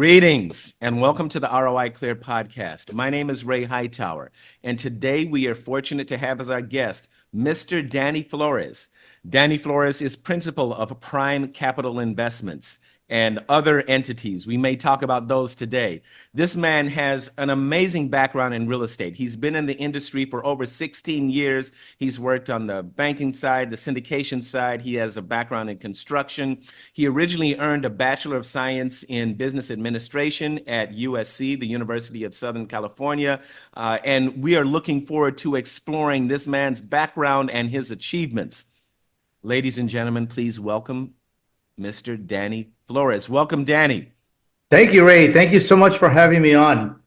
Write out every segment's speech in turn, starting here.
Greetings and welcome to the ROI Clear podcast. My name is Ray Hightower, and today we are fortunate to have as our guest Mr. Danny Flores. Danny Flores is principal of Prime Capital Investments and other entities. We may talk about those today. This man has an amazing background in real estate. He's been in the industry for over 16 years. He's worked on the banking side, the syndication side. He has a background in construction. He originally earned a Bachelor of Science in Business Administration at USC, the University of Southern California. And we are looking forward to exploring this man's background and his achievements. Ladies and gentlemen, please welcome Mr. Danny Flores. Welcome, Danny. Thank you, Ray. Thank you so much for having me on.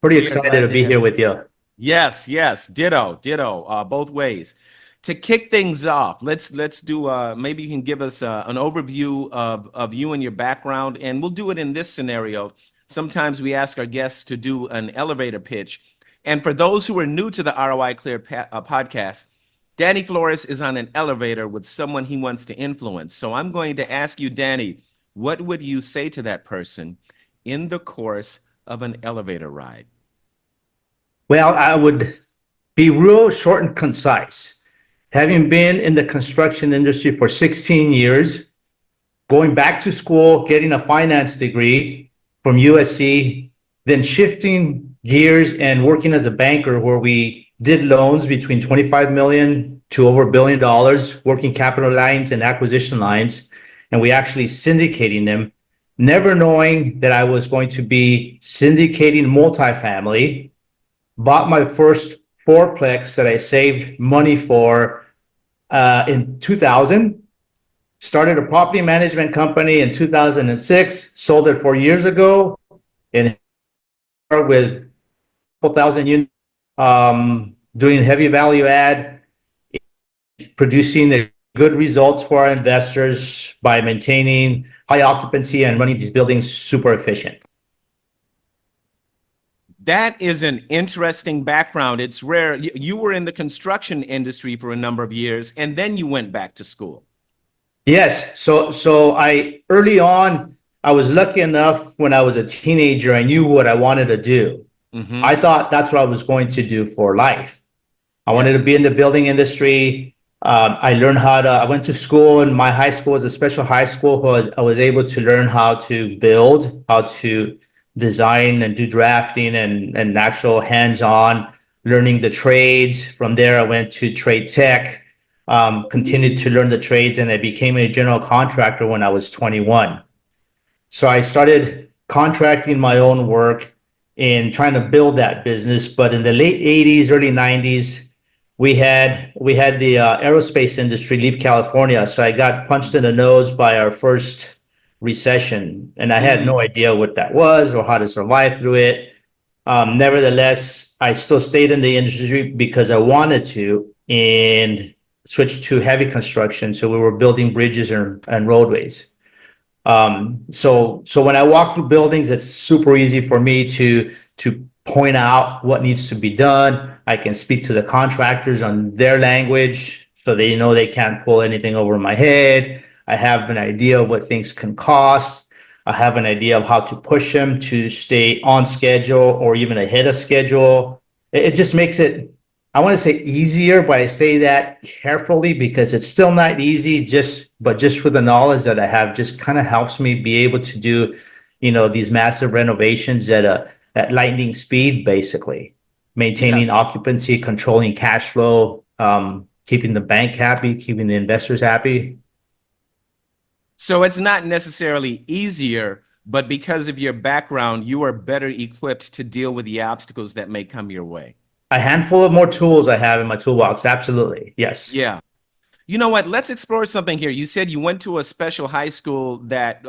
Pretty excited to be here with you. Yes, ditto, both ways. To kick things off, let's do, maybe you can give us an overview of you and your background, and we'll do it in this scenario. Sometimes we ask our guests to do an elevator pitch. And for those who are new to the ROI Clear podcast, Danny Flores is on an elevator with someone he wants to influence. So I'm going to ask you, Danny, what would you say to that person in the course of an elevator ride? Well, I would be real short and concise. Having been in the construction industry for 16 years, going back to school, getting a finance degree from USC, then shifting gears and working as a banker where we did loans between 25 million to over $1 billion, working capital lines and acquisition lines, and we actually syndicating them, never knowing that I was going to be syndicating multifamily. Bought my first fourplex that I saved money for in 2000. Started a property management company in 2006. Sold it 4 years ago, and with a couple thousand units. Doing heavy value add, producing the good results for our investors by maintaining high occupancy and running these buildings super efficient. That is an interesting background. It's rare. You were in the construction industry for a number of years, and then you went back to school. Yes. So I early on, I was lucky enough when I was a teenager, I knew what I wanted to do. Mm-hmm. I thought that's what I was going to do for life. I wanted to be in the building industry. I learned I went to school, and my high school was a special high school. I was able to learn how to build, how to design and do drafting and actual hands-on learning the trades. From there, I went to trade tech, continued to learn the trades, and I became a general contractor when I was 21. So I started contracting my own work in trying to build that business. But in the late 80s, early 90s, we had the aerospace industry leave California. So I got punched in the nose by our first recession, and I had no idea what that was or how to survive through it. Nevertheless, I still stayed in the industry because I wanted to, and switched to heavy construction. So we were building bridges and roadways. So when I walk through buildings, it's super easy for me to point out what needs to be done. I can speak to the contractors on their language so they know they can't pull anything over my head. I have an idea of what things can cost. I have an idea of how to push them to stay on schedule or even ahead of schedule. It just makes it, I want to say easier, but I say that carefully because it's still not easy, but just with the knowledge that I have just kind of helps me be able to do, these massive renovations at lightning speed, basically maintaining occupancy, controlling cash flow, keeping the bank happy, keeping the investors happy. So it's not necessarily easier, but because of your background, you are better equipped to deal with the obstacles that may come your way. A handful of more tools I have in my toolbox. Absolutely. Yes. Yeah. You know what? Let's explore something here. You said you went to a special high school that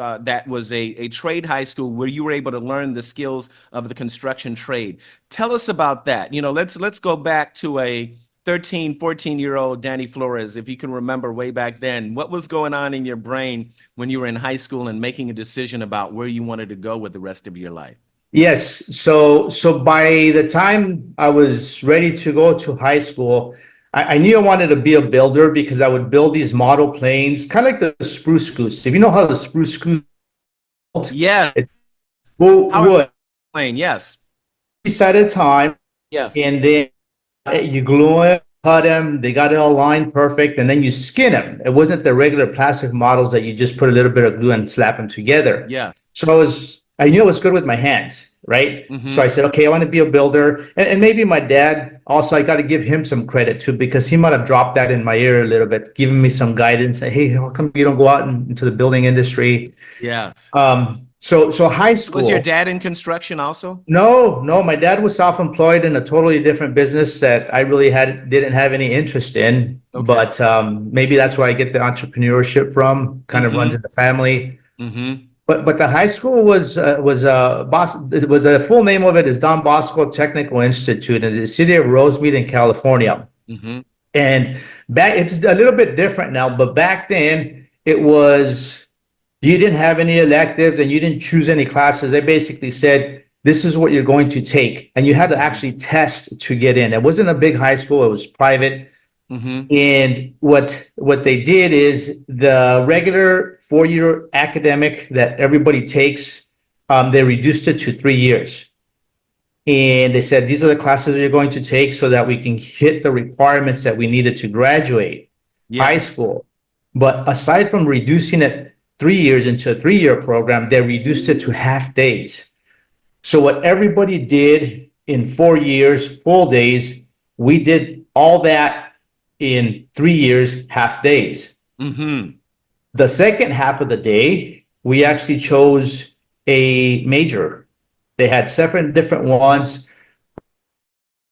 was a trade high school where you were able to learn the skills of the construction trade. Tell us about that. Let's go back to a 13, 14-year-old Danny Flores, if you can remember way back then. What was going on in your brain when you were in high school and making a decision about where you wanted to go with the rest of your life? Yes. So by the time I was ready to go to high school, I knew I wanted to be a builder because I would build these model planes, kind of like the Spruce Goose. If you know how the Spruce Goose, yeah, Well, How wood explain? Yes. piece at a time, Yes. and then you glue it, cut them. They got it all lined perfect, and then you skin them. It wasn't the regular plastic models that you just put a little bit of glue and slap them together. Yes. So I knew it was good with my hands, right? So I Mm-hmm. said, okay, I want to be a builder, and maybe my dad also. I got to give him some credit too because he might have dropped that in my ear a little bit, giving me some guidance. Say, hey, how come you don't go out into the building industry? Yes. So high Was your school. dad in construction also? No, no, my dad was self-employed in a totally different business that I really didn't have any interest in. Okay. But maybe that's where I get the entrepreneurship from. Kind of runs Mm-hmm. in the family. Mm-hmm. But the high school it was the full name of it is Don Bosco Technical Institute in the city of Rosemead in California. Mm-hmm. And back it's a little bit different now, but back then it was you didn't have any electives and you didn't choose any classes. They basically said, this is what you're going to take. And you had to Mm-hmm. actually test to get in. It wasn't a big high school, it was private. Mm-hmm. And what they did is the regular 4-year academic that everybody takes, they reduced it to 3 years. And they said, these are the classes you're going to take so that we can hit the requirements that we needed to graduate high Yes. school. But aside from reducing it 3 years into a 3-year program, they reduced it to half days. So what everybody did in 4 years, full days, we did all that in 3 years, half days. Mm-hmm. The second half of the day, we actually chose a major. They had seven different ones,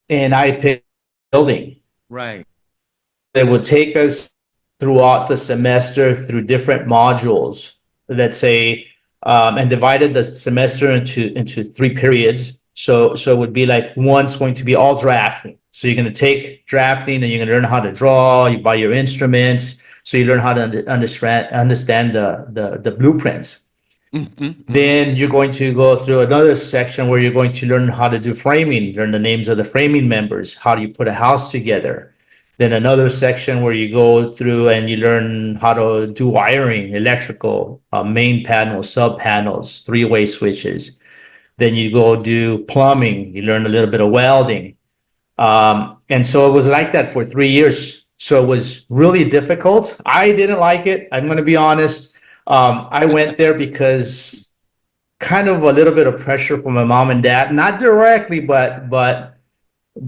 and I picked building. Right. They would take us throughout the semester through different modules, let's say, and divided the semester into 3 periods. So it would be like one's going to be all drafting. So you're going to take drafting and you're going to learn how to draw. You buy your instruments, so you learn how to understand the blueprints. Mm-hmm. Then you're going to go through another section where you're going to learn how to do framing, learn the names of the framing members, how do you put a house together. Then another section where you go through and you learn how to do wiring, electrical, main panels, sub panels, three-way switches. Then you go do plumbing, you learn a little bit of welding. And so it was like that for 3 years. So it was really difficult. I didn't like it. I'm going to be honest. I went there because kind of a little bit of pressure from my mom and dad, not directly, but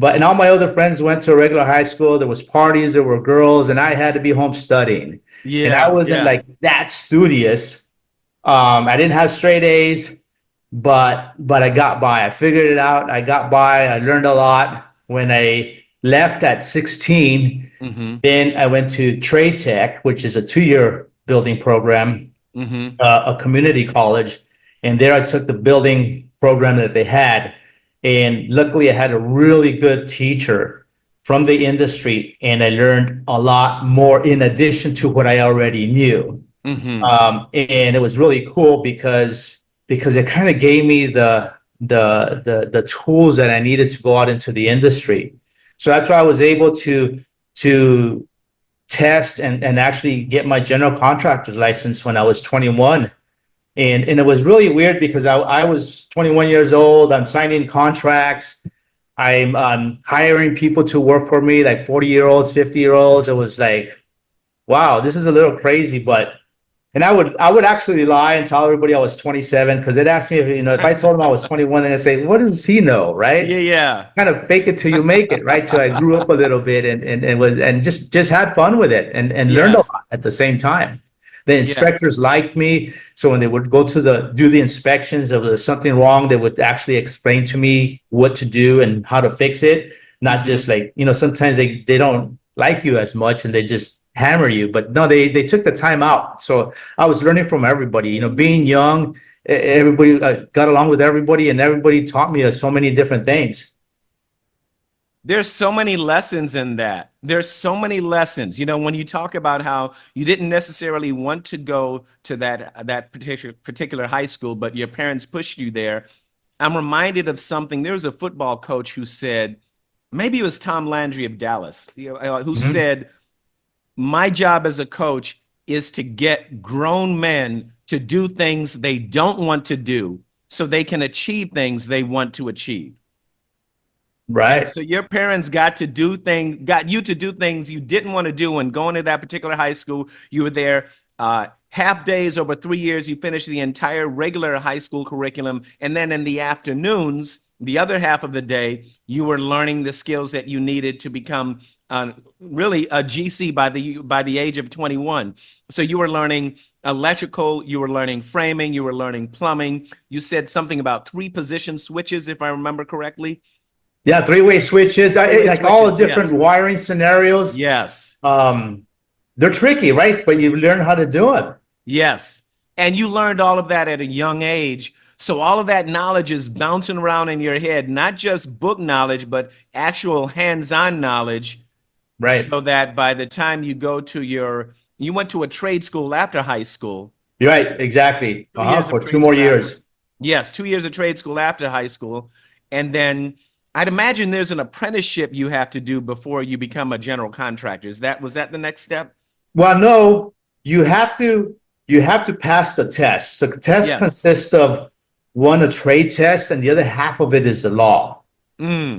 and all my other friends went to a regular high school. There was parties, there were girls, and I had to be home studying. And I Yeah. wasn't Yeah. like that studious. I didn't have straight A's, but I got by. I figured it out. I got by. I learned a lot. When I left at 16, Mm-hmm. then I went to Trade Tech, which is a 2-year building program, Mm-hmm. a community college. And there I took the building program that they had. And luckily, I had a really good teacher from the industry, and I learned a lot more in addition to what I already knew. Mm-hmm. And it was really cool because it kind of gave me the tools that I needed to go out into the industry. So that's why I was able to test and actually get my general contractor's license when I was 21. And it was really weird because I was 21 years old. I'm signing contracts. I'm hiring people to work for me, like 40-year-olds, 50-year-olds. It was like, wow, this is a little crazy, but and I would actually lie and tell everybody I was 27 because they'd ask me if I told them I was 21, then I'd say, what does he know, Yeah. right? Yeah. Kind of fake it till you make it, right? So I grew up a little bit and just had fun with it and learned a Yes. lot at the same time. The Yes. inspectors liked me, so when they would go to do the inspections, if there was something wrong, they would actually explain to me what to do and how to fix it. Not Mm-hmm. just like, sometimes they don't like you as much and they just hammer you, but no, they took the time out. So I was learning from everybody. Being young, everybody got along with everybody, and everybody taught me so many different things. There's so many lessons in that. There's so many lessons. When you talk about how you didn't necessarily want to go to that particular high school, but your parents pushed you there. I'm reminded of something. There was a football coach who said, maybe it was Tom Landry of Dallas, who Mhm. said, my job as a coach is to get grown men to do things they don't want to do so they can achieve things they want to achieve. And Right. so your parents got you to do things you didn't want to do. And going to that particular high school, you were there half days over 3 years. You finished the entire regular high school curriculum. And then in the afternoons, the other half of the day, you were learning the skills that you needed to become really a GC by the age of 21. So you were learning electrical, you were learning framing, you were learning plumbing. You said something about 3-position switches, if I remember correctly. Yeah, three-way switches, like all the different Yes. wiring scenarios. Yes. They're tricky, right? But you learn how to do it. Yes. And you learned all of that at a young age. So all of that knowledge is bouncing around in your head, not just book knowledge, but actual hands-on knowledge. Right. So that by the time you went to a trade school after high school. You're right. Exactly. 2 years For of two trade more school years. afterwards. Yes, 2 years of trade school after high school. And then I'd imagine there's an apprenticeship you have to do before you become a general contractor. Was that the next step? Well, no, you have to pass the test. So the test Yes. consists of one, a trade test, and the other half of it is the law.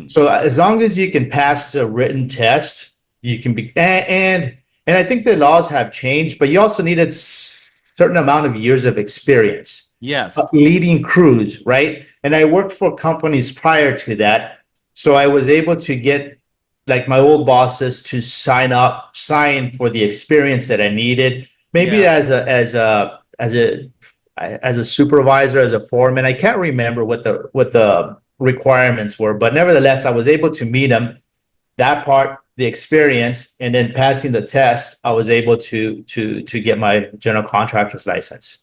So as long as you can pass the written test, you can be, and I think the laws have changed, but you also need a certain amount of years of experience. Yes. Leading crews, right? And I worked for companies prior to that. So I was able to get like my old bosses to sign for the experience that I needed. Maybe Yeah. as a supervisor, as a foreman. I can't remember what the requirements were, but nevertheless, I was able to meet them. That part, the experience, and then passing the test, I was able to get my general contractor's license.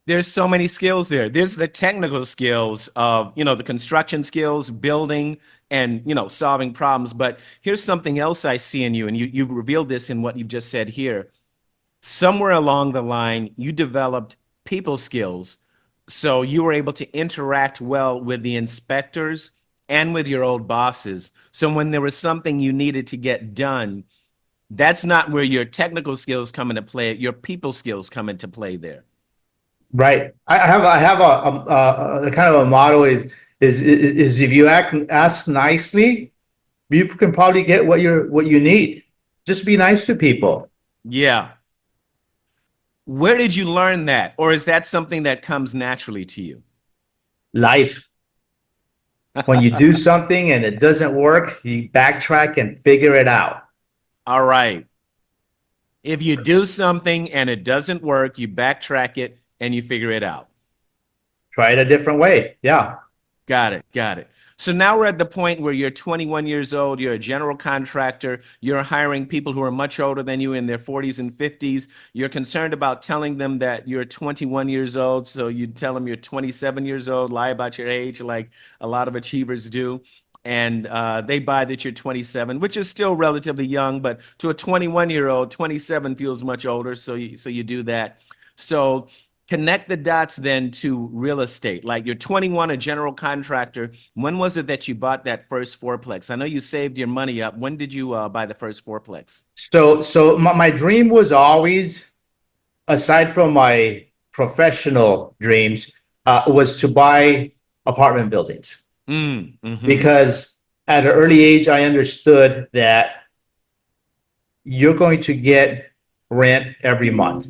There's so many skills there. There's the technical skills of, the construction skills, building, and, solving problems. But here's something else I see in you, and you've revealed this in what you've just said here. Somewhere along the line, you developed people skills. So you were able to interact well with the inspectors and with your old bosses. So when there was something you needed to get done, that's not where your technical skills come into play. Your people skills come into play there. Right. I have a kind of a motto is if you ask nicely, you can probably get what you need. Just be nice to people. Yeah. Where did you learn that? Or is that something that comes naturally to you? Life. When you do something and it doesn't work, you backtrack and figure it out. All right. If you do something and it doesn't work, you backtrack it and you figure it out. Try it a different way. Yeah. Got it. So now we're at the point where you're 21 years old, you're a general contractor, you're hiring people who are much older than you in their 40s and 50s. You're concerned about telling them that you're 21 years old, so you tell them you're 27 years old, lie about your age like a lot of achievers do. And they buy that you're 27, which is still relatively young, but to a 21-year-old, 27 feels much older, so you do that. So connect the dots then to real estate. Like you're 21, a general contractor. When was it that you bought that first fourplex? I know you saved your money up. When did you buy the first fourplex? So my dream was always, aside from my professional dreams, was to buy apartment buildings. Because at an early age, I understood that you're going to get rent every month,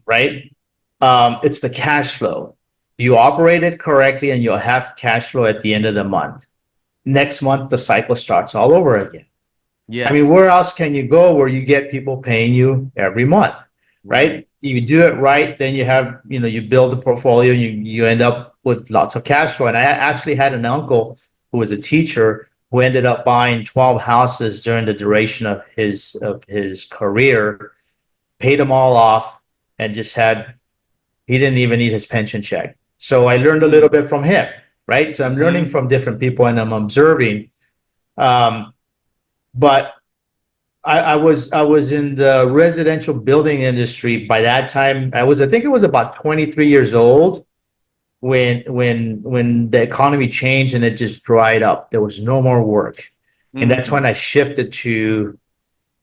right? It's the cash flow. You operate it correctly and you'll have cash flow at the end of the month. Next month, the cycle starts all over again. Yes. I mean, where else can you go where you get people paying you every month, right? If you do it right, then you have, you build the portfolio, you end up with lots of cash flow. And I actually had an uncle who was a teacher who ended up buying 12 houses during the duration of his career, paid them all off, and he didn't even need his pension check. So I learned a little bit from him, right? So I'm learning from different people and I'm observing. But I was in the residential building industry by that time. I think it was about 23 years old when the economy changed and it just dried up. There was no more work. And that's when I shifted to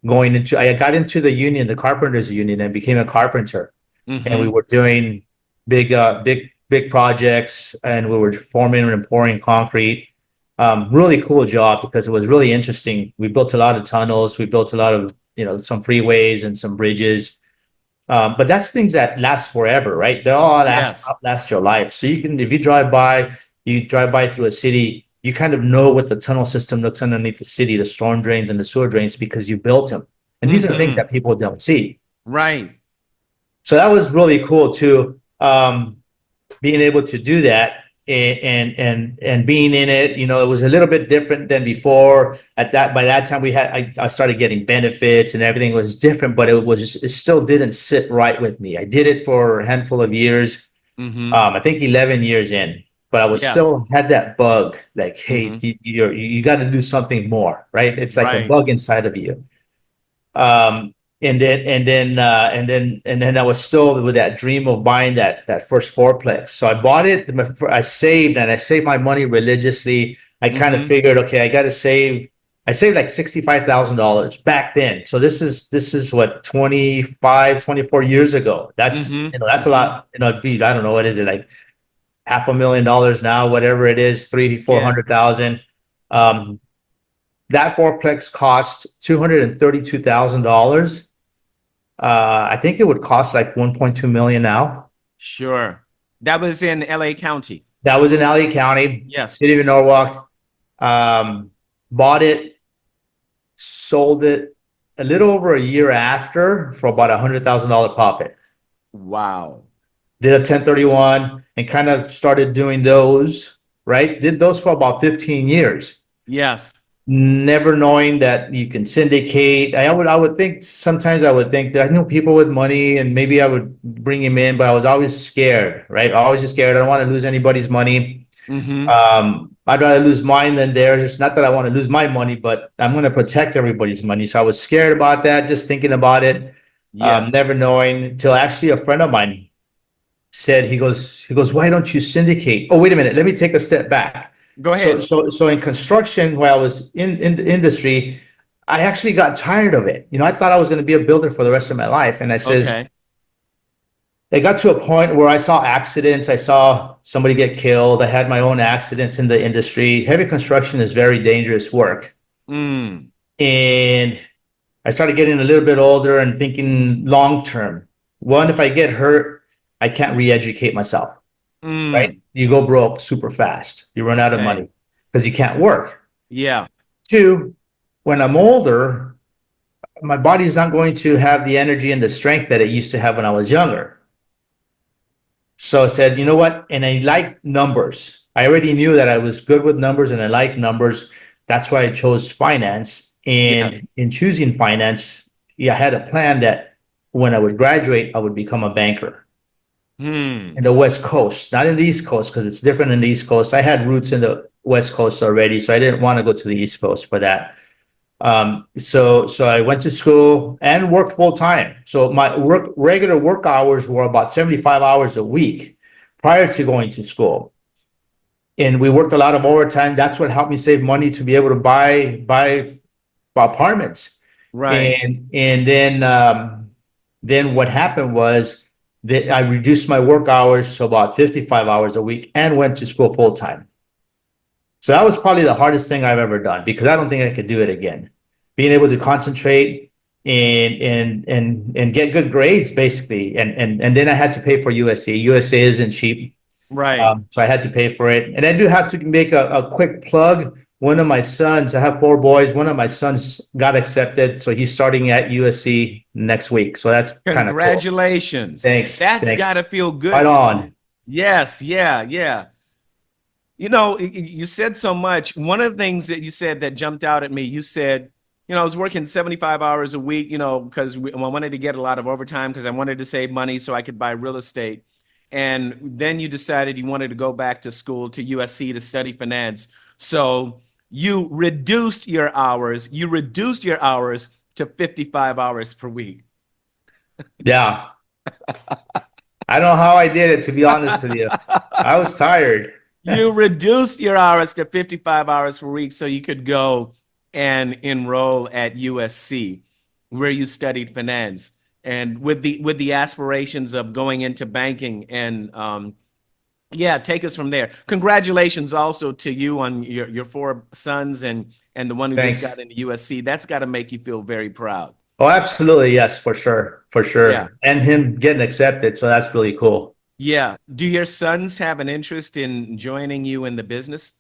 I got into the union, the carpenters union, and became a carpenter. And we were doing big projects, and we were forming and pouring concrete. Really cool job because it was really interesting. We built a lot of tunnels. We built a lot of, some freeways and some bridges. But that's things that last forever, right? They all Yes. last your life. So if you drive by through a city, you kind of know what the tunnel system looks underneath the city, the storm drains and the sewer drains, because you built them. And these are things that people don't see. Right. So that was really cool too. Being able to do that and being in it, it was a little bit different than before. By that time I started getting benefits and everything was different, but it still didn't sit right with me. I did it for a handful of years. I think 11 years in, but I was Yes. still had that bug, like, hey, you got to do something more, right? It's like a Right. bug inside of you. And then I was still with that dream of buying that first fourplex. So I bought it. I saved my money religiously. I kind of figured, okay, I got to save. I saved like $65,000 back then. So this is what, 24 years ago. That's a lot. It'd be, I don't know, what is it, like $500,000 now, whatever it is, three, four Yeah. hundred thousand. That fourplex cost $232,000. I think it would cost like 1.2 million now. Sure. That was in LA County. That was in LA County, Yes. city of Norwalk. Bought it, sold it a little over a year after for about $100,000 profit. Wow. Did a 1031 and kind of started doing those, right? Did those for about 15 years. Yes. Never knowing that you can syndicate. I would think sometimes I would think that I knew people with money and maybe I would bring him in, but I was always scared, right? Always just scared. I don't want to lose anybody's money. I'd rather lose mine than theirs. It's not that I want to lose my money, but I'm going to protect everybody's money. So I was scared about that, just thinking about it. Yes. Never knowing until actually a friend of mine said, he goes, why don't you syndicate? Oh, wait a minute. Let me take a step back. Go ahead. So in construction, while I was in the industry, I actually got tired of it. I thought I was going to be a builder for the rest of my life. And I says, Okay. it got to a point where I saw accidents. I saw somebody get killed. I had my own accidents in the industry. Heavy construction is very dangerous work. And I started getting a little bit older and thinking long term. One, if I get hurt, I can't re-educate myself. Right? You go broke super fast. You run out of money because you can't work. Yeah. Two, when I'm older, my body's not going to have the energy and the strength that it used to have when I was younger. So I said, you know what? And I like numbers. I already knew that I was good with numbers and I like numbers. That's why I chose finance. And in choosing finance, I had a plan that when I would graduate, I would become a banker. In the West Coast, not in the East Coast, because it's different in the East Coast. I had roots in the West Coast already, so I didn't want to go to the East Coast for that. So I went to school and worked full time. So my regular work hours were about 75 hours a week prior to going to school. And we worked a lot of overtime. That's what helped me save money to be able to buy apartments. Right. And then what happened was that I reduced my work hours to about 55 hours a week and went to school full time. So that was probably the hardest thing I've ever done because I don't think I could do it again. Being able to concentrate and get good grades basically. And then I had to pay for USC. USC isn't cheap. Right. So I had to pay for it. And I do have to make a quick plug. One of my sons, I have 4 boys. One of my sons got accepted. So he's starting at USC next week. So that's kind of cool. Congratulations. Thanks. That's got to feel good. Right on. Yes. Yeah. Yeah. You said so much. One of the things that you said that jumped out at me, you said, I was working 75 hours a week, because I wanted to get a lot of overtime because I wanted to save money so I could buy real estate. And then you decided you wanted to go back to school to USC to study finance. So you reduced your hours. You reduced your hours to 55 hours per week. Yeah. I don't know how I did it, to be honest with you. I was tired. You reduced your hours to 55 hours per week so you could go and enroll at USC, where you studied finance. and with the aspirations of going into banking. And yeah, take us from there. Congratulations also to you on your four sons and the one who just Thanks. got into USC. That's got to make you feel very proud. Oh, absolutely. Yes, for sure. For Yeah. sure. And him getting accepted. So that's really cool. Yeah. Do your sons have an interest in joining you in the business?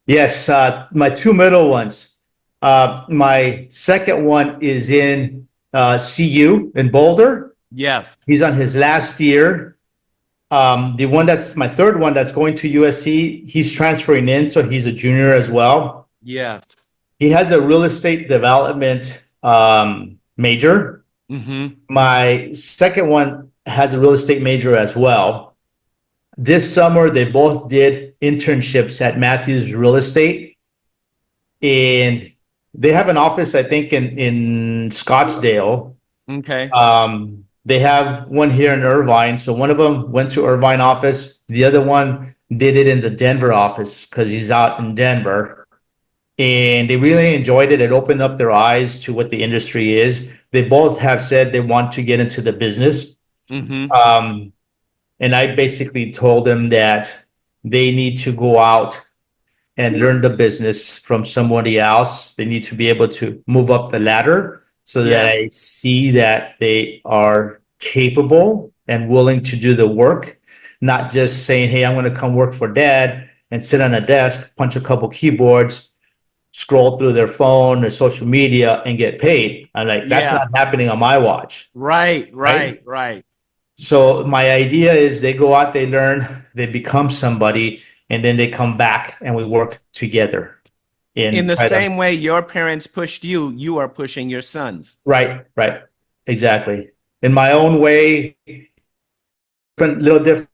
Yes. My two middle ones. My second one is in CU in Boulder. Yes. He's on his last year. The one that's my third one that's going to USC, he's transferring in. So he's a junior as well. Yes. He has a real estate development major. Mm-hmm. My second one has a real estate major as well. This summer, they both did internships at Matthews Real Estate, and they have an office, I think, in Scottsdale. Okay. They have one here in Irvine. So one of them went to Irvine office. The other one did it in the Denver office because he's out in Denver. And they really enjoyed it. It opened up their eyes to what the industry is. They both have said they want to get into the business. Mm-hmm. And I basically told them that they need to go out and learn the business from somebody else. They need to be able to move up the ladder so that Yes. I see that they are capable and willing to do the work, not just saying, hey, I'm going to come work for dad and sit on a desk, punch a couple keyboards, scroll through their phone or social media and get paid. I'm like, that's Yeah. not happening on my watch. Right. So my idea is they go out, they learn, they become somebody, and then they come back and we work together. In the Try to, same way your parents pushed you, you are pushing your sons. right, exactly. In my own way, little different,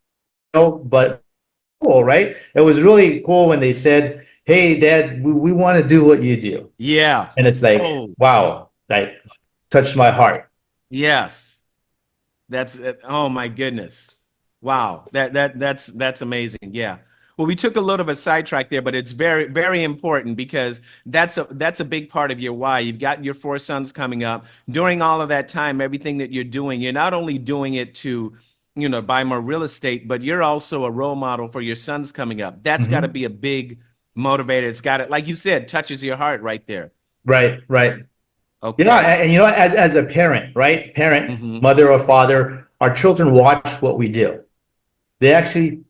but cool, right? It was really cool when they said, hey, Dad, we want to do what you do. Yeah. And it's like, Oh, wow, like touched my heart. yes. That's it. Oh my goodness. Wow. That's amazing. Yeah. Well, we took a little bit sidetrack there, but it's very important because that's a big part of your why. You've got your four sons coming up. During all of that time, everything that you're doing, you're not only doing it to, buy more real estate, but you're also a role model for your sons coming up. That's got to Mhm. be a big motivator. It's got to, like you said, touches your heart right there. Right. Okay. And as a parent, right? Parent, Hmm. mother or father, our children watch what we do. They actually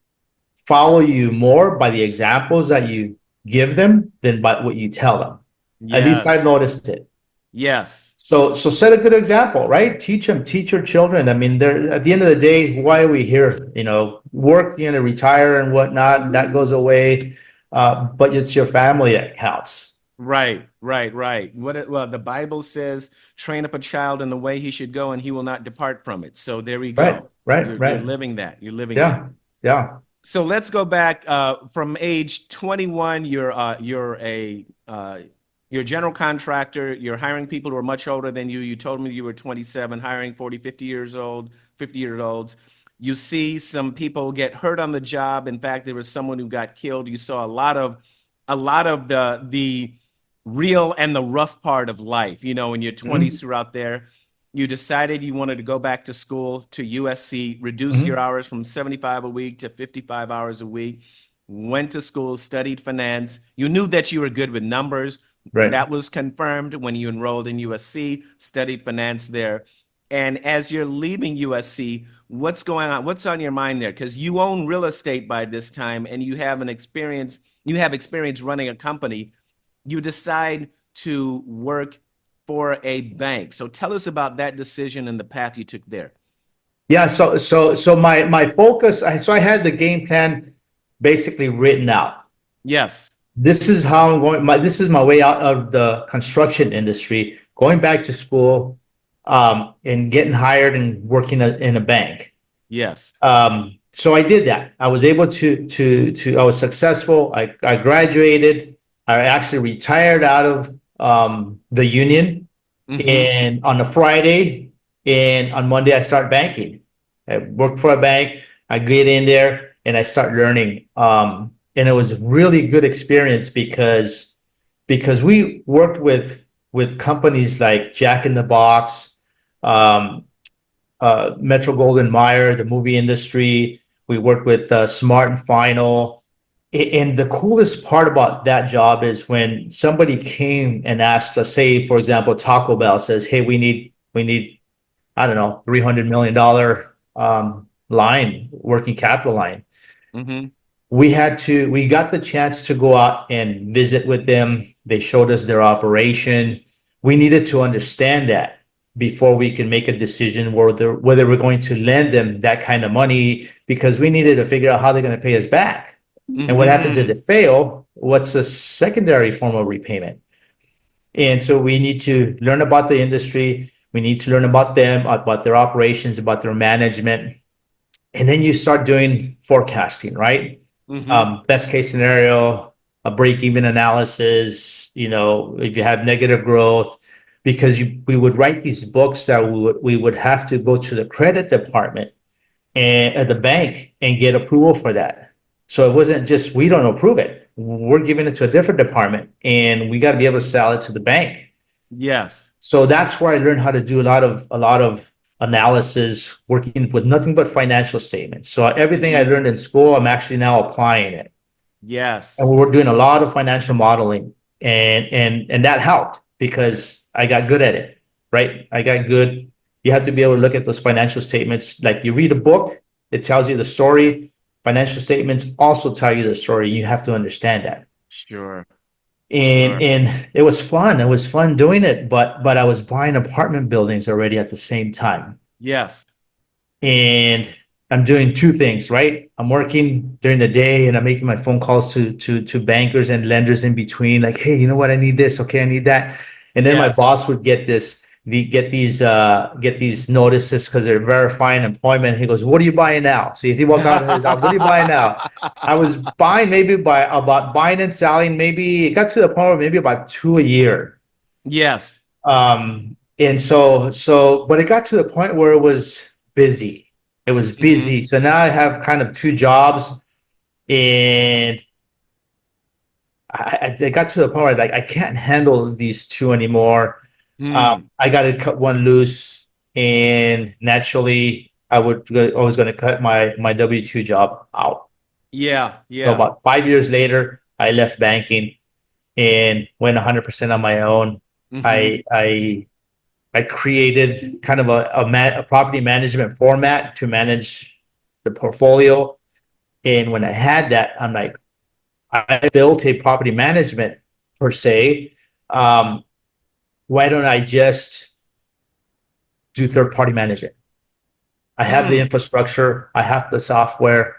follow you more by the examples that you give them than by what you tell them. At least I've Yes. noticed it. Yes. So set a good example, right? Teach them, teach your children. I mean, they're at the end of the day, why are we here? Work, retire and whatnot, that goes away. But it's your family that counts. Right. Well, the Bible says, train up a child in the way he should go, and he will not depart from it. So there we Right, go. right, You're right. living that. You're living that. Yeah, yeah. So let's go back from age 21. You're a general contractor. You're hiring people who are much older than you. You told me you were 27, hiring 40, 50 years old, 50-year-olds. You see some people get hurt on the job. In fact, there was someone who got killed. You saw a lot of the real and the rough part of life. In your 20s Mhm, throughout there, you decided you wanted to go back to school to USC, reduce your mhm. hours from 75 a week to 55 hours a week, went to school, studied finance. You knew that you were good with numbers. Right. That was confirmed when you enrolled in USC, studied finance there. And as you're leaving USC, what's going on? What's on your mind there? Because you own real estate by this time and you have experience running a company. You decide to work for a bank. So tell us about that decision and the path you took there. Yeah, so my focus, so I had the game plan basically written out. Yes. This is how I'm going, this is my way out of the construction industry, going back to school, and getting hired and working in a bank. Yes. So I did that. I was able I was successful. I graduated. I actually retired out of the union, Mm-hmm. and on a Friday, and on Monday I start banking. I work for a bank. I get in there and I start learning. And it was a really good experience because we worked with companies like Jack in the Box, um, Metro Golden Mayer, the movie industry. We worked with Smart and Final. And the coolest part about that job is when somebody came and asked us, say, for example, Taco Bell says, hey, we need, I don't know, $300 million line, working capital line. Mm-hmm. We got the chance to go out and visit with them. They showed us their operation. We needed to understand that before we can make a decision whether we're going to lend them that kind of money, because we needed to figure out how they're going to pay us back. And what happens if they fail? What's a secondary form of repayment? And so we need to learn about the industry. We need to learn about them, about their operations, about their management. And then you start doing forecasting, right? Best case scenario, a break-even analysis, if you have negative growth, because we would write these books that we would have to go to the credit department and at the bank and get approval for that. So it wasn't just, we don't approve it. We're giving it to a different department, and we got to be able to sell it to the bank. Yes. So that's where I learned how to do a lot of analysis, working with nothing but financial statements. So everything I learned in school, I'm actually now applying it. Yes. And we're doing a lot of financial modeling, and that helped because I got good at it, right? I got good. You have to be able to look at those financial statements. Like, you read a book, it tells you the story. Financial statements also tell you the story. You have to understand that. Sure. And it was fun. It was fun doing it, but I was buying apartment buildings already at the same time. Yes. And I'm doing two things, right? I'm working during the day and I'm making my phone calls to bankers and lenders in between, like, hey, you know what? I need this. Okay, I need that. And then my boss would get these notices because they're verifying employment. He goes, "What are you buying now?" So he walked out, "What are you buying now?" I was buying buying and selling. Maybe it got to the point where maybe about 2 a year. Yes. And so, but it got to the point where it was busy. It was busy. So now I have kind of two jobs, and I got to the point where I can't handle these two anymore. I got to cut one loose, and naturally I was going to cut my W-2 job out. Yeah. So about 5 years later, I left banking and went 100% on my own. I created kind of a property management format to manage the portfolio. And when I had that, I'm like, I built a property management per se. Why don't I just do third-party management? I have the infrastructure. I have the software.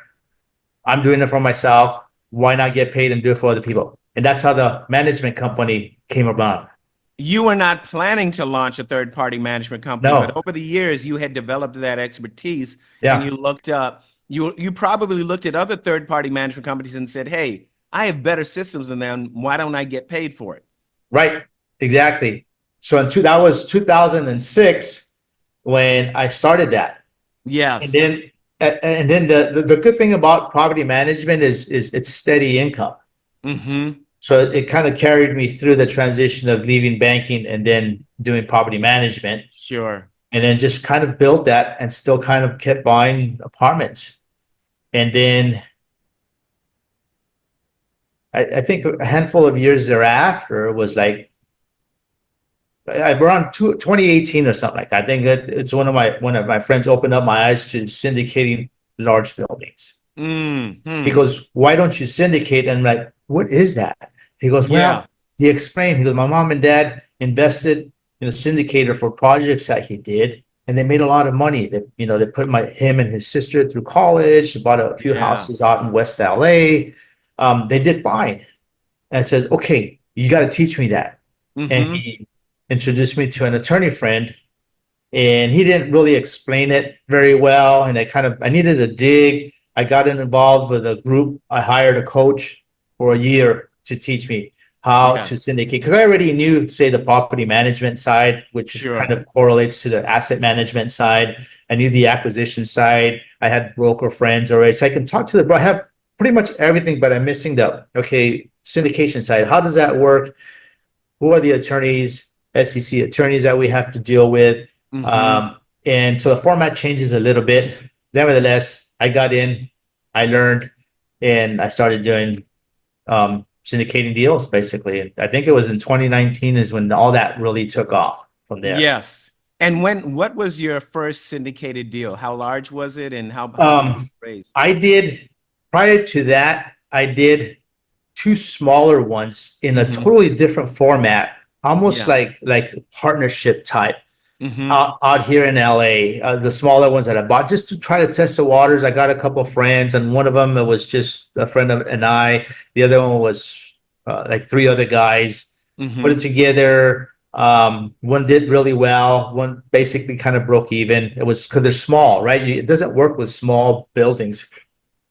I'm doing it for myself. Why not get paid and do it for other people? And that's how the management company came about. You were not planning to launch a third-party management company, but over the years you had developed that expertise, and you looked up. You probably looked at other third-party management companies and said, "Hey, I have better systems than them. Why don't I get paid for it?" Right. Exactly. So that was 2006 when I started that. Yes. And then the good thing about property management is it's steady income. So it kind of carried me through the transition of leaving banking and then doing property management. Sure. And then just kind of built that and still kind of kept buying apartments. And then I think a handful of years thereafter was like around 2018 or something like that. I think that it's one of my friends opened up my eyes to syndicating large buildings. He goes, "Why don't you syndicate?" And I'm like, "What is that?" He goes, "Well," he explained. He goes, "My mom and dad invested in a syndicator for projects that he did, and they made a lot of money. They put him and his sister through college. They bought a few houses out in West LA. They did fine." And says, "Okay, you got to teach me that." And he introduced me to an attorney friend, and he didn't really explain it very well. And I needed a dig. I got involved with a group. I hired a coach for a year to teach me how to syndicate, because I already knew, say, the property management side, which kind of correlates to the asset management side. I knew the acquisition side. I had broker friends already, so I can talk to I have pretty much everything, but I'm missing the syndication side. How does that work? Who are the attorneys, SEC attorneys that we have to deal with? And so the format changes a little bit. Nevertheless, I got in, I learned, and I started doing syndicating deals basically. I think it was in 2019 is when all that really took off from there. Yes. And what was your first syndicated deal? How large was it, and how much did Um, you raise? I did prior to that, I did two smaller ones in a Mm-hmm. totally different format, almost Yeah. like partnership type. Mm-hmm. Out here in LA, the smaller ones that I bought just to try to test the waters. I got a couple of friends, and one of them it was just a friend of and I. The other one was like three other guys. Put it Mm-hmm. together. One did really well. One basically kind of broke even. It was because they're small, right? It doesn't work with small buildings.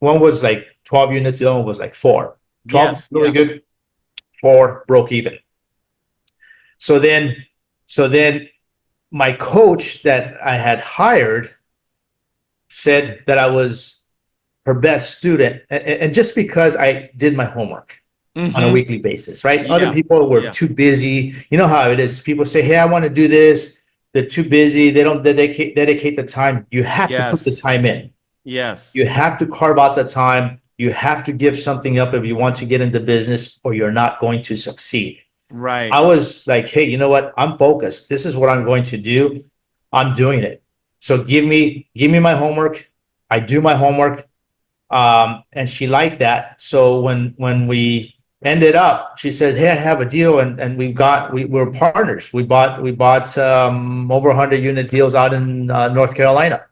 One was like 12 units. The other one was like four. 12 Yes. really Yeah. good. Four broke even. So then, so then my coach that I had hired said that I was her best student. And just because I did my homework on a Mm-hmm. weekly basis, right? Other Yeah. people were Yeah. too busy. You know how it is. People say, hey, I want to do this. They're too busy. They don't dedicate the time. You have to put the Yes. time in. Yes. You have to carve out the time. You have to give something up if you want to get into business, or you're not going to succeed. I Right. was like, hey, you know what? I'm focused. This is what I'm going to do. I'm doing it. So give me my homework. I do my homework. And she liked that. So when we ended up, she says, hey, I have a deal, and we're partners. We bought over 100 unit deals out in North Carolina.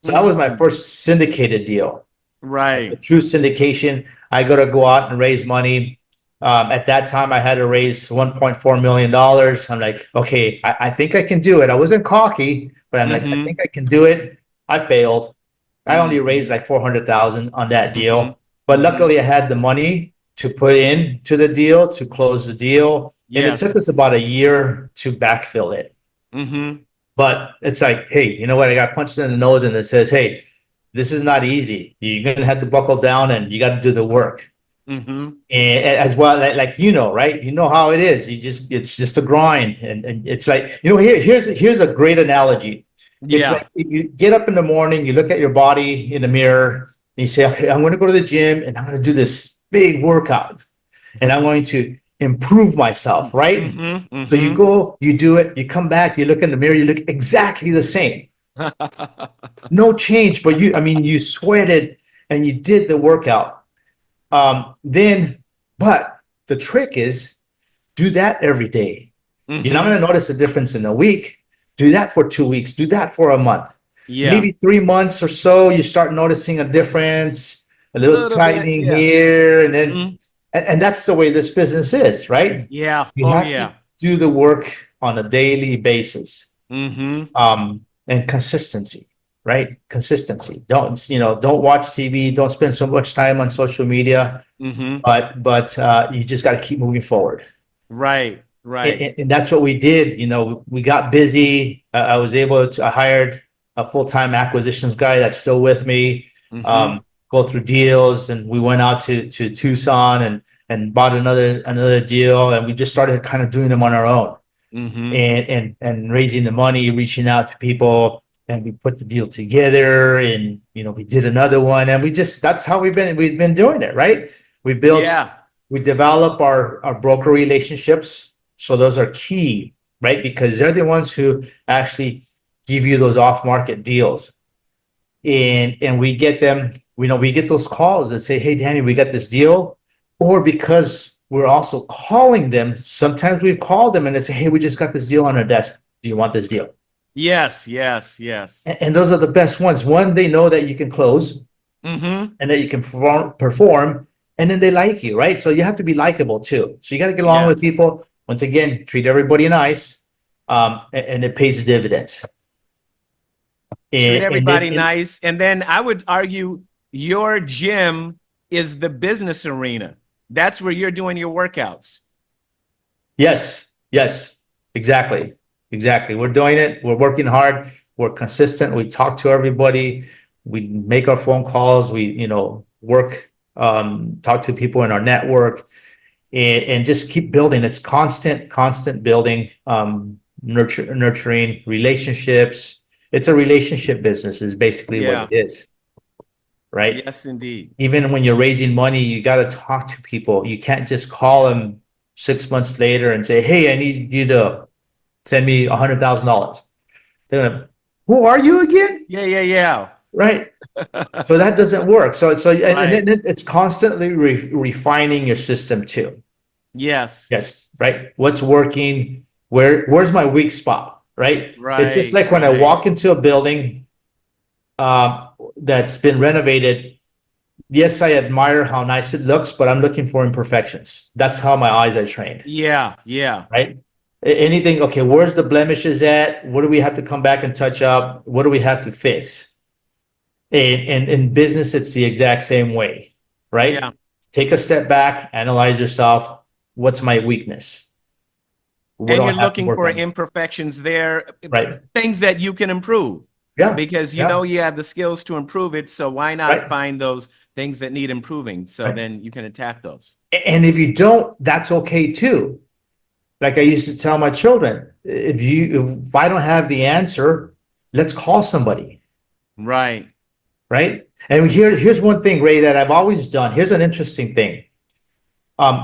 So that was my Mm. first syndicated deal. A Right. true syndication. I got to go out and raise money. At that time, I had to raise $1.4 million. I'm like, okay, I think I can do it. I wasn't cocky, but I'm like, I Mm-hmm. think I can do it. I failed. I only Mm-hmm. raised like 400,000 on that Mm-hmm. deal, but Mm-hmm. luckily I had the money to put in to the deal to close the deal, and it Yes. took us about a year to backfill it. Mm-hmm. But it's like, hey, you know what? I got punched in the nose, and it says, hey, this is not easy. You're gonna have to buckle down, and you got to do the work. Mm-hmm. And as well, like right? You know how it is. It's just a grind, and it's like, here's a great analogy. It's Yeah. like if you get up in the morning, you look at your body in the mirror, and you say, okay, I'm going to go to the gym, and I'm going to do this big workout, and I'm going to improve myself, right? Mm-hmm. So you Mm-hmm. go, you do it, you come back, you look in the mirror, you look exactly the same, no change, but you sweated and you did the workout. Then, but the trick is do that every day. You're not going Mm-hmm. to notice a difference in a week. Do that for 2 weeks. Do that for a month. Yeah. Maybe 3 months or so, you start noticing a difference, a little Little bit. tightening Yeah. here, and then, Mm. and that's the way this business is, right? Yeah. You Oh have to yeah. do the work on a daily basis, Mm-hmm. and consistency, right? Consistency. Don't watch TV. Don't spend so much time on social media, Mm-hmm. but you just got to keep moving forward. Right. and, Right. and that's what we did. We got busy. I hired a full-time acquisitions guy that's still with me, Mm-hmm. go through deals, and we went out to Tucson and bought another deal, and we just started kind of doing them on our own, Mm-hmm. and raising the money, reaching out to people, and we put the deal together, and we did another one, and that's how we've been doing it, right? We built Yeah. we develop our broker relationships. So those are key, right? Because they're the ones who actually give you those off market deals. And we get them, we get those calls that say, hey, Danny, we got this deal. Or because we're also calling them, sometimes we've called them and they say, hey, we just got this deal on our desk. Do you want this deal? Yes. Yes. Yes. And those are the best ones. One, they know that you can close Mm-hmm. and that you can perform, and then they like you, right? So you have to be likable too. So you got to get along with Yes. people. Once again, treat everybody nice, and it pays dividends. Treat And everybody then, nice. And then I would argue your gym is the business arena. That's where you're doing your workouts. yes, yes, exactly. We're doing it. We're working hard. We're consistent. We talk to everybody. We make our phone calls. We, work, talk to people in our network, and just keep building. It's constant building, nurturing relationships. It's a relationship business is basically what Yeah. it is, right? Yes, indeed. Even when you're raising money, you got to talk to people. You can't just call them 6 months later and say, "Hey, I need you to send me $100,000." They're gonna, who are you again? Yeah, yeah, yeah. Right. So that doesn't work. And Right. then it's constantly refining your system too. Yes. Yes. Right. What's working? Where's my weak spot? Right. It's just Right, like when I right. walk into a building that's been renovated. Yes, I admire how nice it looks, but I'm looking for imperfections. That's how my eyes are trained. Yeah, yeah. Right. Anything, okay, where's the blemishes at? What do we have to come back and touch up? What do we have to fix? And in business, it's the exact same way, right? Yeah. Take a step back, analyze yourself. What's my weakness? What do And I you're have to looking work for on? imperfections there, Right. things that you can improve Yeah. because you Yeah. know you have the skills to improve it. So why not Right. find those things that need improving? So Right. then you can attack those. And if you don't, that's okay too. Like I used to tell my children, if I don't have the answer, let's call somebody. Right. Right. And here's one thing, Ray, that I've always done. Here's an interesting thing.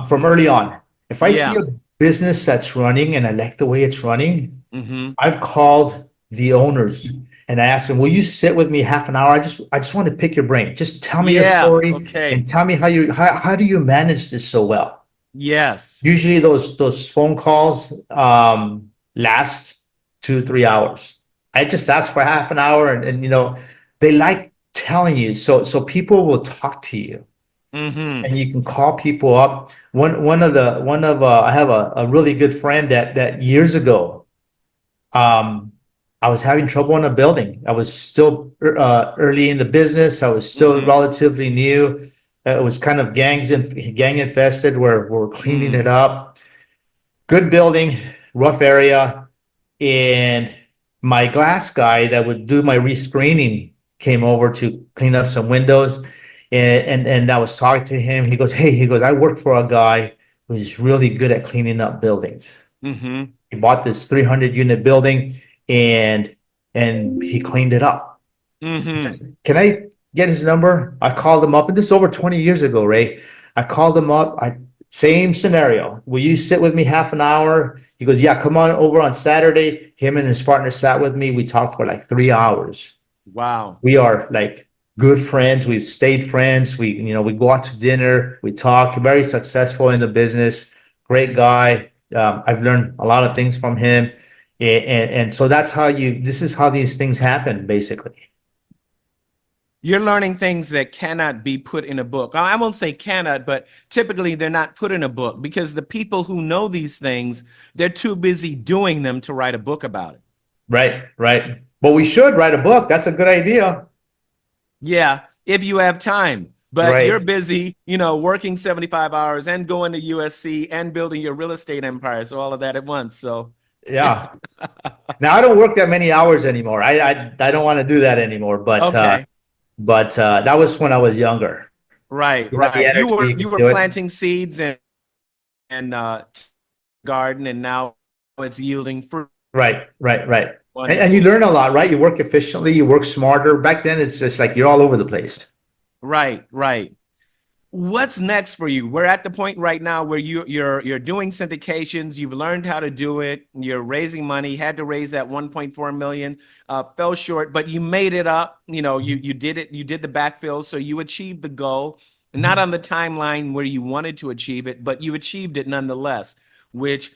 From early on, if I see Yeah. a business that's running and I like the way it's running, Mm-hmm. I've called the owners and I asked them, "Will you sit with me half an hour? I just want to pick your brain. Just tell me your Yeah. story and Okay. tell me how do you manage this so well?" Yes. Usually those phone calls last 2 3 hours. I just ask for half an hour and they like telling you. So people will talk to you Mm-hmm. and you can call people up. I have a really good friend that years ago, I was having trouble in a building. I was still early in the business. I was still Mm-hmm. relatively new. It was kind of gang infested where we're cleaning it Mm. up. Good building, rough area, and my glass guy that would do my rescreening came over to clean up some windows, and I was talking to him. He goes, I work for a guy who's really good at cleaning up buildings. Mm-hmm. He bought this 300 unit building and he cleaned it up. He Mm-hmm. says, "Can I get his number?" I called him up, and this is over 20 years ago, Ray. I called him up. Same scenario. Will you sit with me half an hour? He goes, "Yeah, come on over on Saturday." Him and his partner sat with me. We talked for like 3 hours. Wow. We are like good friends. We've stayed friends. We go out to dinner. We talk. Very successful in the business. Great guy. I've learned a lot of things from him, and so this is how these things happen, basically. You're learning things that cannot be put in a book. I won't say cannot, but typically they're not put in a book because the people who know these things, they're too busy doing them to write a book about it. Right, right. But we should write a book. That's a good idea. Yeah, if you have time. But you're Right. busy, working 75 hours and going to USC and building your real estate empire. So all of that at once. So, Yeah. Now I don't work that many hours anymore. I don't want to do that anymore. okay. That was when I was younger. Right, You have the right. You energy, were you you can were do it. planting seeds and garden, and now it's yielding fruit. Right, right, right. And you Wonderful. learn a lot, right? You work efficiently, you work smarter. Back then, it's just like you're all over the place. Right, right. What's next for you? We're at the point right now where you're doing syndications. You've learned how to do it. You're raising money. Had to raise that 1.4 million. Fell short, but you made it up. You did it. You did the backfill, so you achieved the goal. Not Mhm. on the timeline where you wanted to achieve it, but you achieved it nonetheless. Which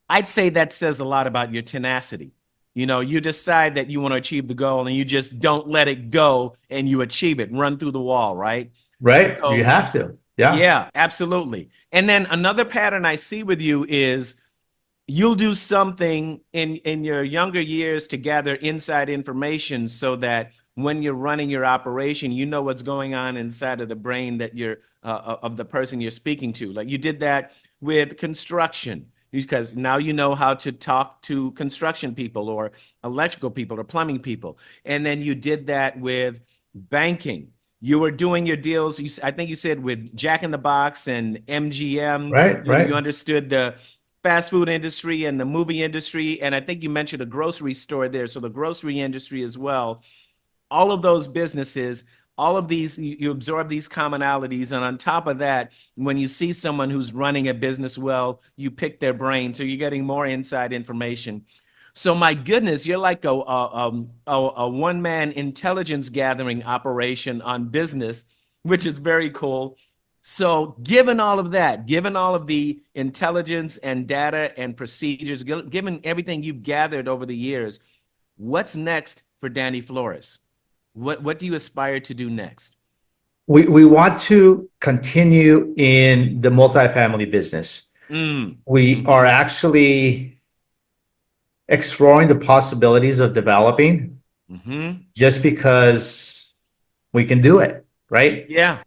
I'd say that says a lot about your tenacity. You decide that you want to achieve the goal, and you just don't let it go, and you achieve it. Run through the wall, right? Right? You So have to. Yeah. yeah, absolutely. And then another pattern I see with you is you'll do something in your younger years to gather inside information so that when you're running your operation, you know what's going on inside of the brain that you're of the person you're speaking to. Like you did that with construction because now you know how to talk to construction people or electrical people or plumbing people. And then you did that with banking. You were doing your deals. I think you said with Jack in the Box and MGM. Right, You right. understood the fast food industry and the movie industry, and I think you mentioned a grocery store there, so the grocery industry as well. All of those businesses, all of these, you absorb these commonalities. And on top of that, when you see someone who's running a business well, you pick their brain. So you're getting more inside information. So my goodness, you're like a one-man intelligence gathering operation on business, which is very cool. So given all of that, given all of the intelligence and data and procedures, given everything you've gathered over the years, what's next for Danny Flores? What do you aspire to do next? We want to continue in the multifamily business. We are actually exploring the possibilities of developing just because we can do it, right? Yeah.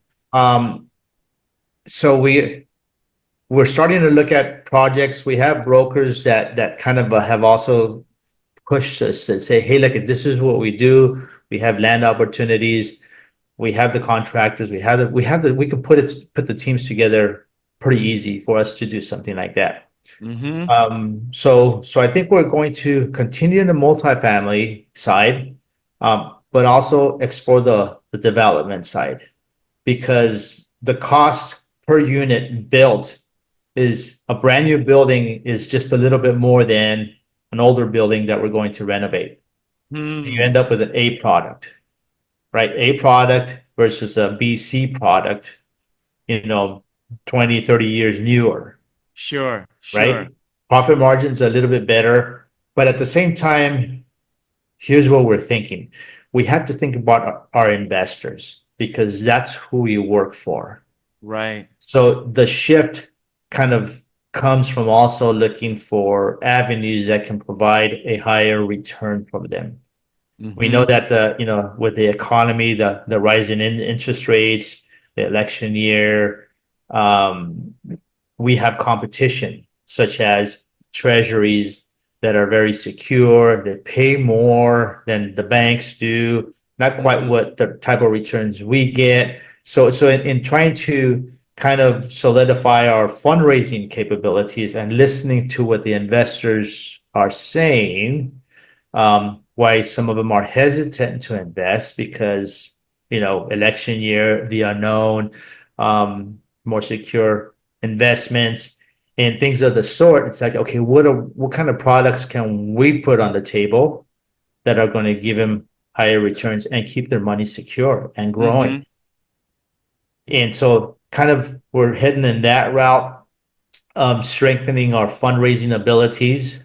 So we're starting to look at projects. We have brokers that kind of have also pushed us to say, hey, look, this is what we do. We have land opportunities. We have the contractors. We can put the teams together pretty easy for us to do something like that. So I think we're going to continue in the multifamily side, but also explore the development side, because the cost per unit built is a brand new building is just a little bit more than an older building that we're going to renovate. You end up with an A product, right? A product versus a BC product, 20, 30 years newer. Sure. Right? Profit margin's a little bit better, but at the same time, here's what we're thinking. We have to think about our investors, because that's who we work for. Right. So the shift kind of comes from also looking for avenues that can provide a higher return from them. We know that with the economy, the rise in interest rates, the election year, we have competition, such as treasuries that are very secure, that pay more than the banks do, not quite what the type of returns we get. So in trying to kind of solidify our fundraising capabilities and listening to what the investors are saying, why some of them are hesitant to invest, because, election year, the unknown, more secure investments and things of the sort. It's like, okay, what kind of products can we put on the table that are going to give them higher returns and keep their money secure and growing? And so kind of we're heading in that route, strengthening our fundraising abilities.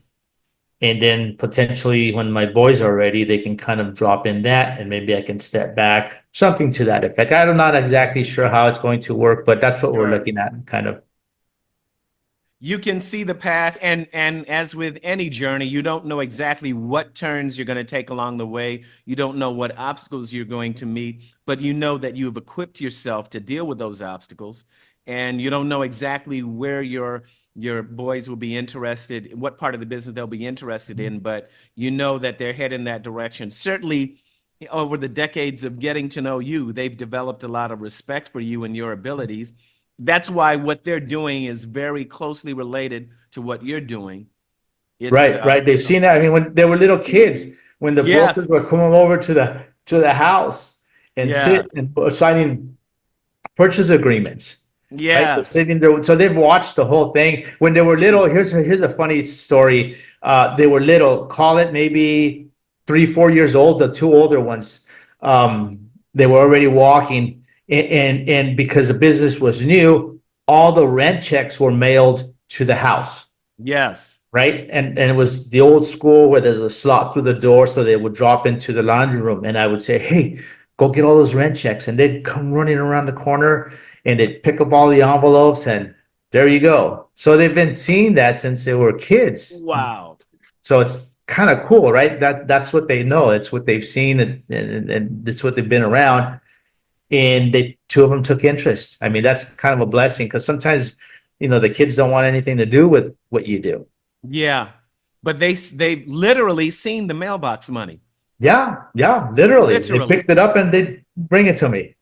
And then potentially when my boys are ready, they can kind of drop in that, and maybe I can step back, something to that effect. I'm not exactly sure how it's going to work, but that's what we're looking at, kind of. You can see the path, and as with any journey, you don't know exactly what turns you're going to take along the way. You don't know what obstacles you're going to meet, but you know that you've equipped yourself to deal with those obstacles, and you don't know exactly where your boys will be interested, what part of the business they'll be interested in, but you know that they're heading that direction. Certainly, over the decades of getting to know you, they've developed a lot of respect for you and your abilities. That's why what they're doing is very closely related to what you're doing. Right. They've seen that. I mean, when they were little kids, when the brokers were coming over to the house and sit and signing purchase agreements. Right? Sitting there, so they've watched the whole thing. When they were little, here's a funny story. They were little, call it maybe 3-4 years old. The two older ones, they were already walking, and because the business was new, all the rent checks were mailed to the house. Yes. Right. And it was the old school where there's a slot through the door, so they would drop into the laundry room, and I would say, hey, go get all those rent checks, and they'd come running around the corner and they'd pick up all the envelopes, and there you go. So they've been seeing that since they were kids. Wow. So it's kind of cool, right? That's what they know. It's what they've seen, and it's what they've been around. And two of them took interest. I mean, that's kind of a blessing, because sometimes, the kids don't want anything to do with what you do. Yeah. But they've literally seen the mailbox money. Yeah, literally. They picked it up and they bring it to me.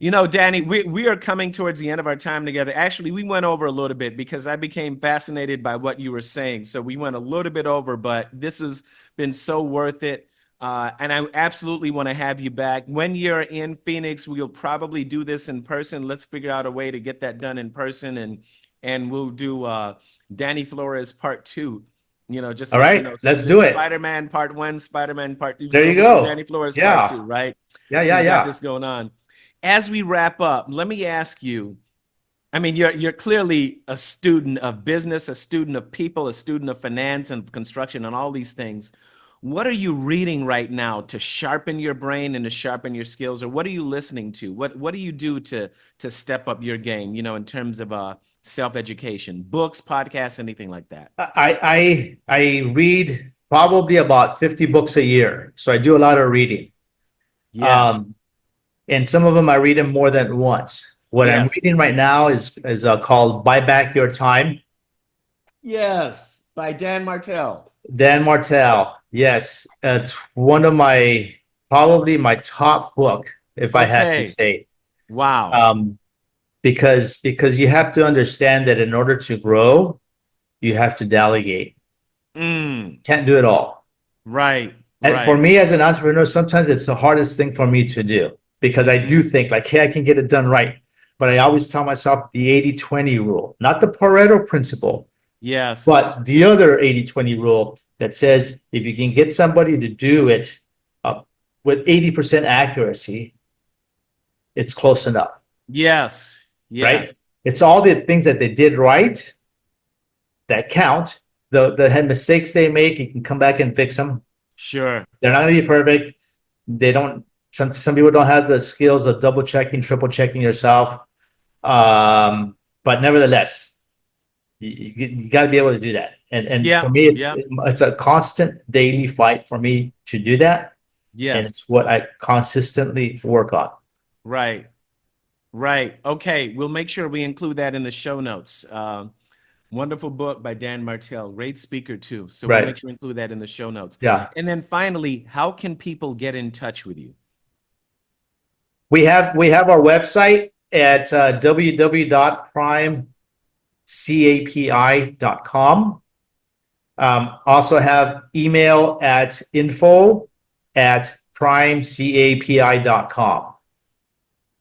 You know, Danny, we are coming towards the end of our time together. Actually, we went over a little bit because I became fascinated by what you were saying. So we went a little bit over, but this has been so worth it. And I absolutely want to have you back. When you're in Phoenix, we'll probably do this in person. Let's figure out a way to get that done in person, and we'll do Danny Flores part 2. You know, just All like, right, let's do it. Spider-Man part 1, Spider-Man part 2. There So you we'll do go. Danny Flores part 2, Yeah. right? Yeah, So yeah, we got yeah. this going on. As we wrap up, let me ask you, I mean, you're clearly a student of business, a student of people, a student of finance and construction and all these things. What are you reading right now to sharpen your brain and to sharpen your skills? Or what are you listening to? What do you do to step up your game, you know, in terms of self-education, books, podcasts, anything like that? I read probably about 50 books a year. So I do a lot of reading. Yes. Um, and some of them I read them more than once. What I'm Yes. reading right now is called Buy Back Your Time. Yes. By Dan Martell. Dan Martell. Yes, it's one of my probably my top book, if I had to Okay. say. Wow. Um, because you have to understand that in order to grow, you have to delegate. Mm, Can't do it all. right. And for Right. me as an entrepreneur, sometimes it's the hardest thing for me to do because I do think like, hey, I can get it done right. But I always tell myself the 80-20 rule, not the Pareto principle, Yes. but the other 80-20 rule that says if you can get somebody to do it with 80% accuracy, it's close enough, Yes. right? Yes. It's all the things that they did right that count. The mistakes they make, you can come back and fix them. Sure. They're not going to be perfect. They don't. Some people don't have the skills of double checking, triple checking yourself. But nevertheless, you got to be able to do that. And Yeah. for me, Yeah. it's a constant daily fight for me to do that, and Yes. it's what I consistently work on. Right. Right. Okay. We'll make sure we include that in the show notes. Wonderful book by Dan Martell. Great speaker too. So we'll make Right. sure we include that in the show notes. Yeah. And then finally, how can people get in touch with you? We have our website at www.primecapi.com. Also have email at info@primecapi.com.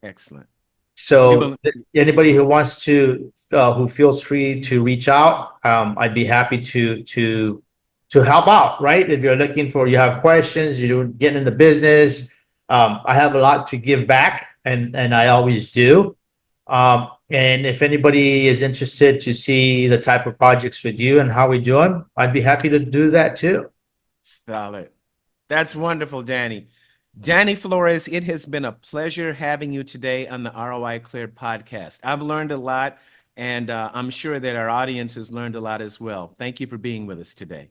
Excellent. We So will, anybody who wants to, who feels free to reach out, I'd be happy to help out, right? If you're looking for, you have questions, you're getting into business. I have a lot to give back, and I always do. And if anybody is interested to see the type of projects we do and how we do them, I'd be happy to do that too. solid. That's wonderful, Danny. Danny Flores, it has been a pleasure having you today on the ROI Clear podcast. I've learned a lot, and I'm sure that our audience has learned a lot as well. Thank you for being with us today.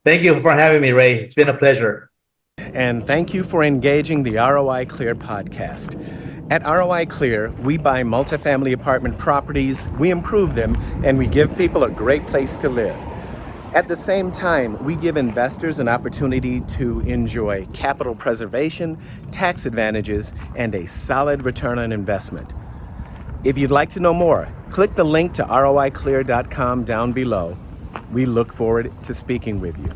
Thank you for having me, Ray. It's been a pleasure. And thank you for engaging the ROI Clear podcast. At ROI Clear, we buy multifamily apartment properties, we improve them, and we give people a great place to live. At the same time, we give investors an opportunity to enjoy capital preservation, tax advantages, and a solid return on investment. If you'd like to know more, click the link to roiclear.com down below. We look forward to speaking with you.